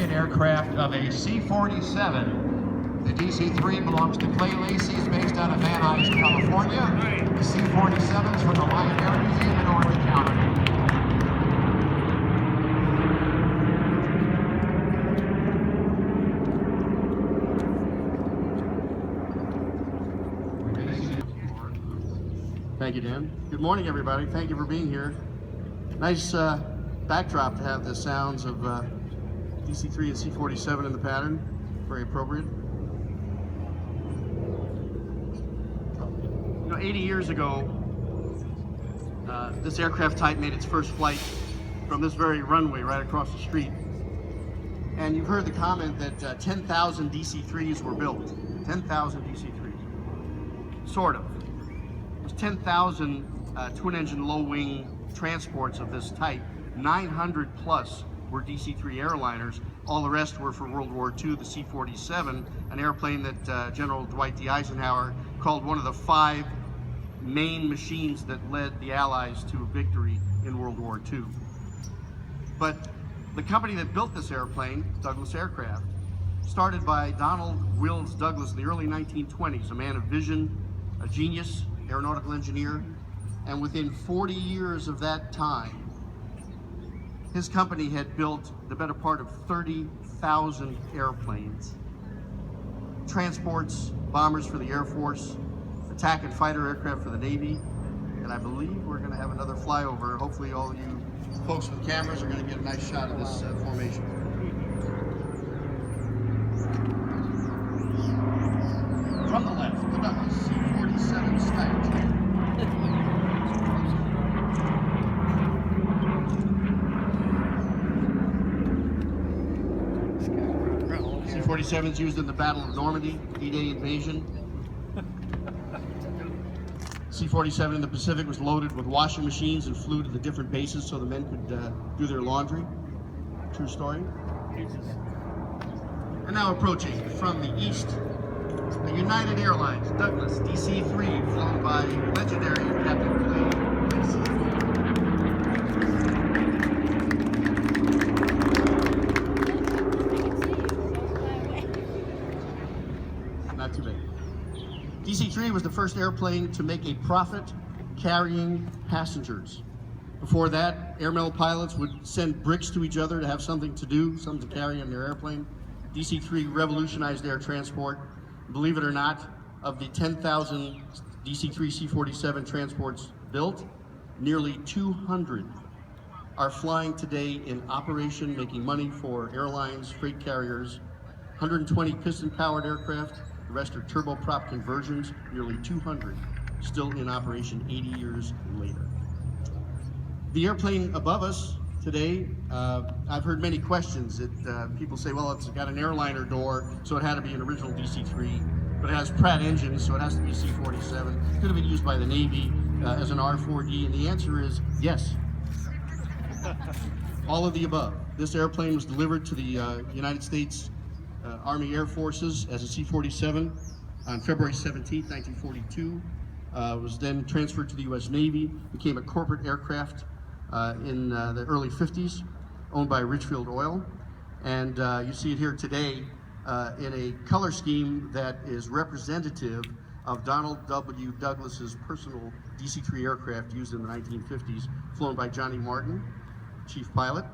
second aircraft of a C-47. The DC-3 belongs to Clay Lacey's, based out of Van Nuys, California. The C-47's from the Lion Air Museum in Orange County. Thank you, Dan. Good morning, everybody. Thank you for being here. Nice backdrop to have the sounds of DC-3 and C-47 in the pattern. Very appropriate. You know, 80 years ago, this aircraft type made its first flight from this very runway right across the street. And you've heard the comment that 10,000 DC-3s were built. 10,000 DC-3s. Sort of. There's 10,000 twin-engine low-wing transports of this type. 900 plus were DC-3 airliners. All the rest were for World War II, the C-47, an airplane that General Dwight D. Eisenhower called one of the 5 main machines that led the Allies to victory in World War II. But the company that built this airplane, Douglas Aircraft, started by Donald Wills Douglas in the early 1920s, a man of vision, a genius, aeronautical engineer, and within 40 years of that time, his company had built the better part of 30,000 airplanes, transports, bombers for the Air Force, attack and fighter aircraft for the Navy, and I believe we're going to have another flyover. Hopefully all you folks with cameras are going to get a nice shot of this formation. From the left, the Douglas C-47 Skytrain. C-47s used in the Battle of Normandy, D-Day invasion. C-47 in the Pacific was loaded with washing machines and flew to the different bases so the men could do their laundry. True story. And now approaching from the east, the United Airlines Douglas DC-3, flown by legendary Captain Clay Lacey. Not too bad. DC-3 was the first airplane to make a profit carrying passengers. Before that, airmail pilots would send bricks to each other to have something to do, something to carry on their airplane. DC-3 revolutionized air transport. Believe it or not, of the 10,000 DC-3 C-47 transports built, nearly 200 are flying today in operation, making money for airlines, freight carriers. 120 piston-powered aircraft. The rest are turboprop conversions, nearly 200 still in operation 80 years later. The airplane above us today, I've heard many questions that people say, well, it's got an airliner door, so it had to be an original DC-3, but it has Pratt engines, so it has to be a C-47. It could have been used by the Navy as an R-4D, and the answer is yes. All of the above. This airplane was delivered to the United States Army Air Forces as a C-47 on February 17, 1942. Was then transferred to the U.S. Navy, became a corporate aircraft in the early 50s, owned by Richfield Oil. And you see it here today in a color scheme that is representative of Donald W. Douglas's personal DC-3 aircraft used in the 1950s, flown by Johnny Martin, chief pilot.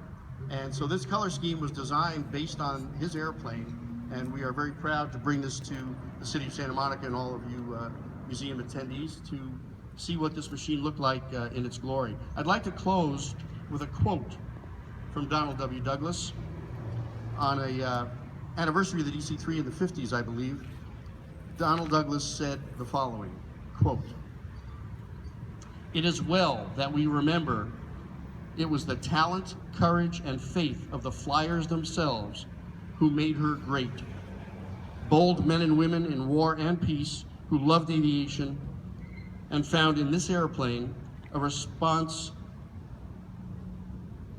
And so this color scheme was designed based on his airplane, and we are very proud to bring this to the city of Santa Monica and all of you museum attendees to see what this machine looked like in its glory. I'd like to close with a quote from Donald W. Douglas on a anniversary of the DC-3 in the 50s, I believe. Donald Douglas said the following, quote, "It is well that we remember it was the talent, courage, and faith of the flyers themselves who made her great. Bold men and women in war and peace who loved aviation and found in this airplane a response,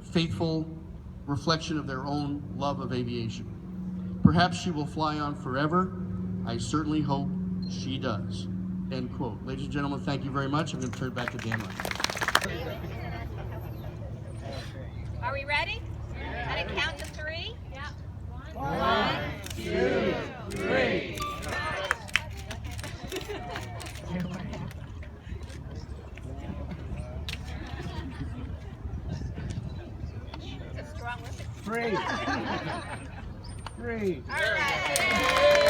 faithful reflection of their own love of aviation. Perhaps she will fly on forever. I certainly hope she does." End quote. Ladies and gentlemen, thank you very much. I'm going to turn it back to Dan. Are we ready? At a count of 3? Yeah. Three. All right.